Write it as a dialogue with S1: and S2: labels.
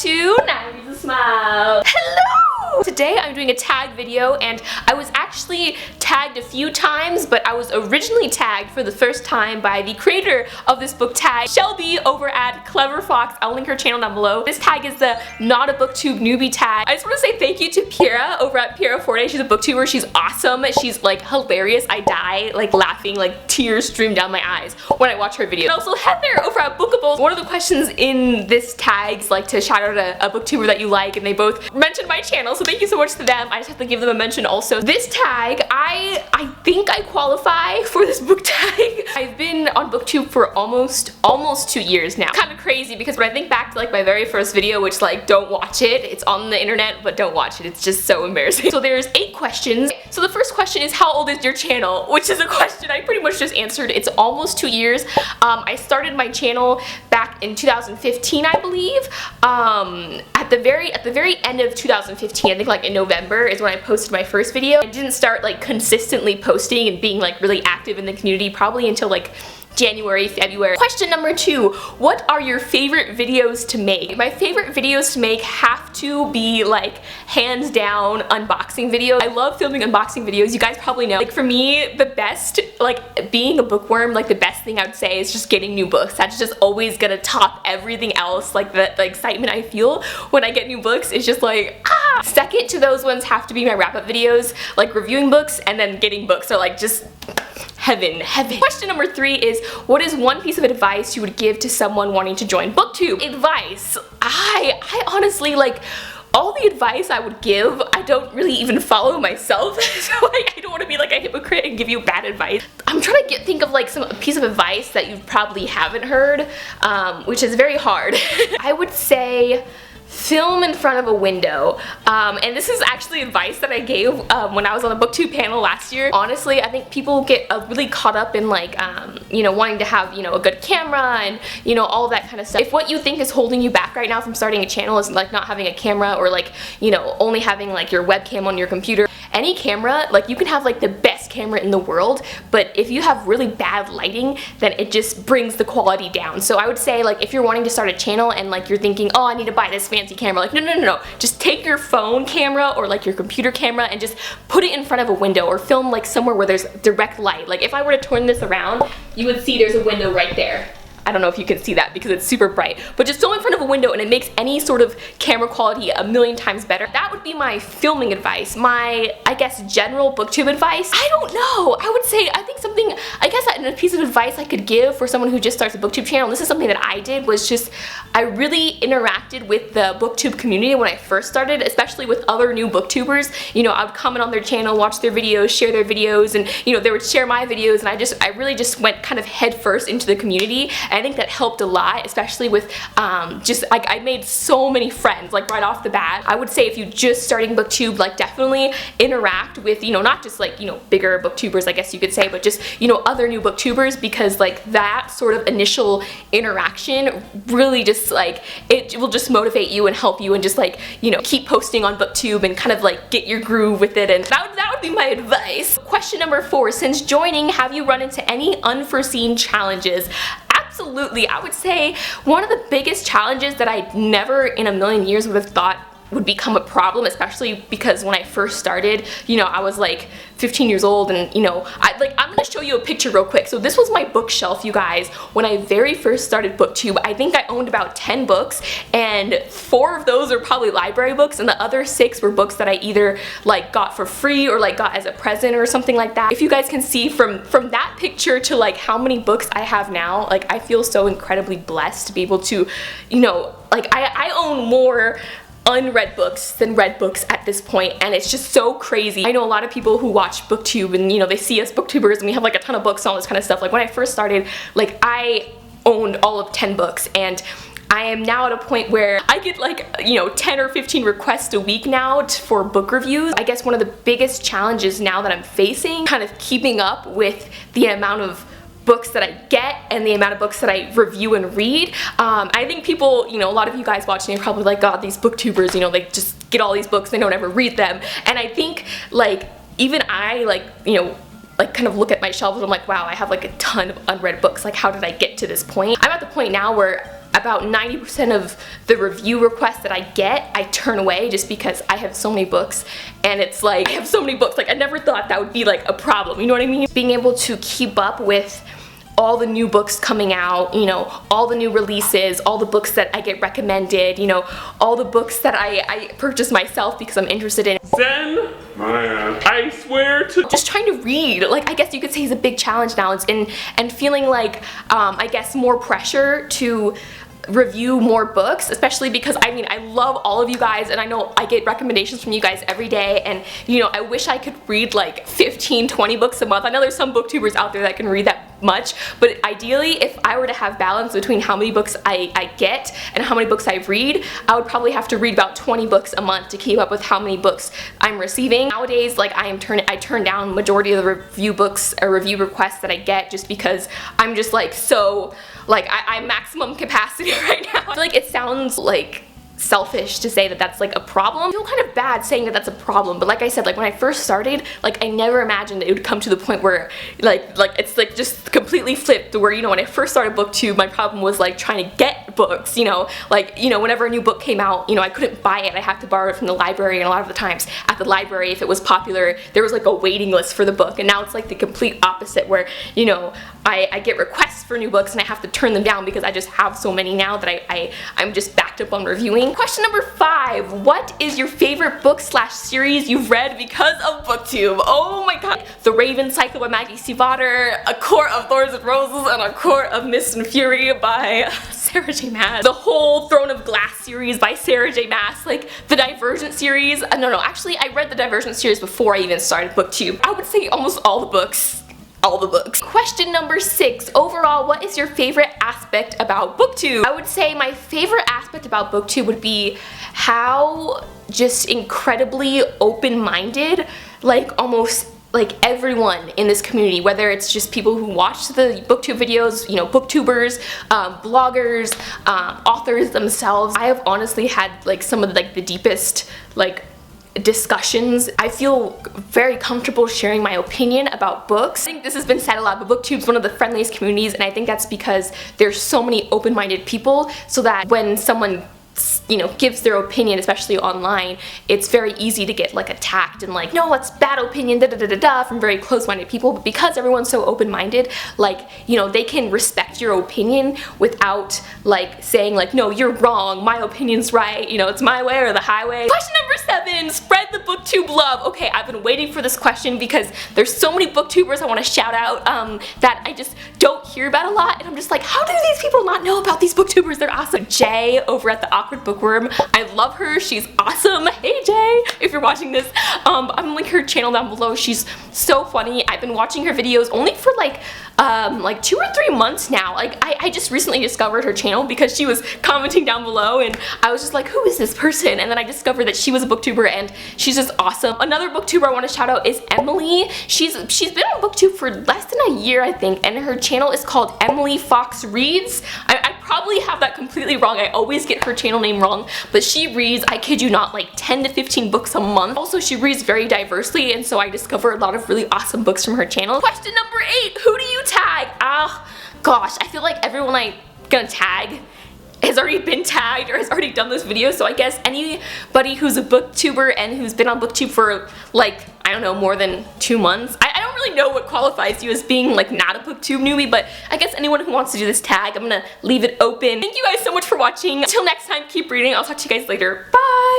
S1: to 90s Smile. Hello! Today I'm doing a tag video, and I was actually tagged a few times, but I was originally tagged for the first time by the creator of this book tag, Shelby, over at Clever Fox. I'll link her channel down below. This tag is the Not a Booktube Newbie Tag. I just want to say thank you to Piera over at Piera Forte. She's a booktuber. She's awesome. She's like hilarious. I die like laughing, like tears stream down my eyes when I watch her video. And also Heather over at Bookables. One of the questions in this tag is like to shout out a booktuber that you like, and they both mentioned my channel, so thank you so much to them. I just have to give them a mention also. This tag, I think I qualify for this book tag. I've been on Booktube for almost 2 years now. Kind of crazy because when I think back to like my very first video, which like don't watch it, it's on the internet, but don't watch it. It's just so embarrassing. So there's 8 questions. So the first question is, how old is your channel? Which is a question I pretty much just answered. It's almost 2 years. I started my channel back in 2015, I believe. At the very end of 2015, I think like in November is when I posted my first video. I didn't start like consistently posting and being like really active in the community probably until like January, February. Question number 2, what are your favorite videos to make? My favorite videos to make have to be like hands down unboxing videos. I love filming unboxing videos. You guys probably know. Like for me, the best, like being a bookworm, like the best thing I would say is just getting new books. That's just always gonna top everything else. Like the excitement I feel when I get new books is just like, ah! Second to those ones have to be my wrap-up videos, like reviewing books, and then getting books are like just heaven. Question number 3 is, what is one piece of advice you would give to someone wanting to join Booktube? Advice. I honestly, like, all the advice I would give, I don't really even follow myself, so I don't want to be like a hypocrite and give you bad advice. I'm trying to think of like some piece of advice that you probably haven't heard, which is very hard. I would say film in front of a window, and this is actually advice that I gave when I was on a booktube panel last year. Honestly, I think people get really caught up in like you know, wanting to have, you know, a good camera and, you know, all of that kind of stuff. If what you think is holding you back right now from starting a channel is like not having a camera, or like, you know, only having like your webcam on your computer, any camera, like you can have like the best camera in the world, but if you have really bad lighting, then it just brings the quality down. So I would say, like, if you're wanting to start a channel and like you're thinking, oh, I need to buy this fancy camera, like no, just take your phone camera or like your computer camera and just put it in front of a window, or film like somewhere where there's direct light. Like if I were to turn this around, you would see there's a window right there. I don't know if you can see that because it's super bright, but just film in front of a window and it makes any sort of camera quality a million times better. That would be my filming advice. My, I guess, general booktube advice, I don't know. I would say, I think something, I guess a piece of advice I could give for someone who just starts a booktube channel, and this is something that I did, was just, I really interacted with the booktube community when I first started, especially with other new booktubers. You know, I would comment on their channel, watch their videos, share their videos, and you know, they would share my videos, and I really just went kind of head first into the community. And I think that helped a lot, especially with just like, I made so many friends like right off the bat. I would say if you're just starting booktube, like definitely interact with, you know, not just like, you know, bigger booktubers, I guess you could say, but just, you know, other new booktubers, because like that sort of initial interaction really just like, it will just motivate you and help you and just like, you know, keep posting on booktube and kind of like get your groove with it. And that would be my advice. Question number 4, since joining, have you run into any unforeseen challenges? Absolutely. I would say one of the biggest challenges that I never in a million years would have thought would become a problem, especially because when I first started, you know, I was like 15 years old, and you know, I'm gonna show you a picture real quick. So this was my bookshelf, you guys, when I very first started booktube. I think I owned about 10 books, and 4 of those are probably library books, and the other 6 were books that I either like got for free or like got as a present or something like that. If you guys can see from that picture to like how many books I have now, like I feel so incredibly blessed to be able to, you know, like I own more unread books than read books at this point, and it's just so crazy. I know a lot of people who watch booktube and, you know, they see us booktubers and we have like a ton of books and all this kind of stuff. Like when I first started, like I owned all of 10 books, and I am now at a point where I get like, you know, 10 or 15 requests a week now for book reviews. I guess one of the biggest challenges now that I'm facing, kind of keeping up with the amount of books that I get and the amount of books that I review and read. I think people, you know, a lot of you guys watching are probably like, God, these booktubers, you know, they just get all these books, they don't ever read them. And I think like, even I, like, you know, like kind of look at my shelves and I'm like, wow, I have like a ton of unread books. Like, how did I get to this point? I'm at the point now where about 90% of the review requests that I get, I turn away just because I have so many books, and it's like, I have so many books, like I never thought that would be like a problem, you know what I mean? Being able to keep up with all the new books coming out, you know, all the new releases, all the books that I get recommended, you know, all the books that I purchase myself because I'm interested in.
S2: Them.I, I swear to.
S1: Just trying to read, like I guess you could say is a big challenge now, and feeling like, I guess more pressure to review more books, especially because I mean I love all of you guys, and I know I get recommendations from you guys every day, and you know, I wish I could read like 15-20 books a month. I know there's some booktubers out there that can read that much, but ideally if I were to have balance between how many books I get and how many books I read, I would probably have to read about 20 books a month to keep up with how many books I'm receiving. Nowadays, like I turn down majority of the review books or review requests that I get just because I'm just like so, like I'm maximum capacity right now. I feel like it sounds like selfish to say that that's like a problem. I feel kind of bad saying that that's a problem, but like I said, like when I first started, like I never imagined it would come to the point where like it's like just completely flipped, where you know, when I first started booktube, my problem was like trying to get books, you know, like, you know, whenever a new book came out, you know, I couldn't buy it, I had to borrow it from the library, and a lot of the times at the library, if it was popular, there was like a waiting list for the book, and now it's like the complete opposite, where you know, I get requests for new books and I have to turn them down because I just have so many now that I'm just backed up on reviewing. Question number 5, what is your favorite book / series you've read because of booktube? Oh my god. The Raven Cycle by Maggie Stiefvater, A Court of Thorns and Roses, and A Court of Mist and Fury by Sarah J Maas. The whole Throne of Glass series by Sarah J Maas, like the Divergent series. No, actually I read the Divergent series before I even started booktube. I would say almost all the books. All the books. Question number 6. Overall, what is your favorite aspect about booktube? I would say my favorite aspect about booktube would be how just incredibly open-minded, like almost like everyone in this community, whether it's just people who watch the booktube videos, you know, booktubers, bloggers, authors themselves. I have honestly had like some of like the deepest like discussions. I feel very comfortable sharing my opinion about books. I think this has been said a lot, but booktube's one of the friendliest communities, and I think that's because there's so many open-minded people, so that when someone, you know, gives their opinion, especially online, it's very easy to get like attacked and like, no, that's bad opinion, da da da da da, from very close-minded people. But because everyone's so open-minded, like, you know, they can respect your opinion without like saying like, no, you're wrong, my opinion's right, you know, it's my way or the highway. Question number 7, spread the booktube love. Okay, I've been waiting for this question because there's so many booktubers I want to shout out that I just don't hear about a lot, and I'm just like, how do these people not know about these booktubers? They're awesome. Jay over at the Awkward Bookworm, I love her, she's awesome. Hey Jay, if you're watching this, I'm gonna link her channel down below. She's so funny. I've been watching her videos only for like 2 or 3 months now. Like I just recently discovered her channel because she was commenting down below, and I was just like, who is this person? And then I discovered that she was a booktuber, and she's just awesome. Another booktuber I want to shout out is Emily. She's been on booktube for less than a year, I think, and her channel is called Emily Fox Reads. I probably have that completely wrong. I always get her channel name wrong, but she reads, I kid you not, like 10 to 15 books a month. Also, she reads very diversely, and so I discover a lot of really awesome books from her channel. Question number 8, who do you tag? Gosh, I feel like everyone I'm gonna tag has already been tagged or has already done this video, so I guess anybody who's a booktuber and who's been on booktube for like, I don't know, more than 2 months. I don't really know what qualifies you as being like not a booktube newbie, but I guess anyone who wants to do this tag, I'm gonna leave it open. Thank you guys so much for watching. Until next time, keep reading. I'll talk to you guys later. Bye!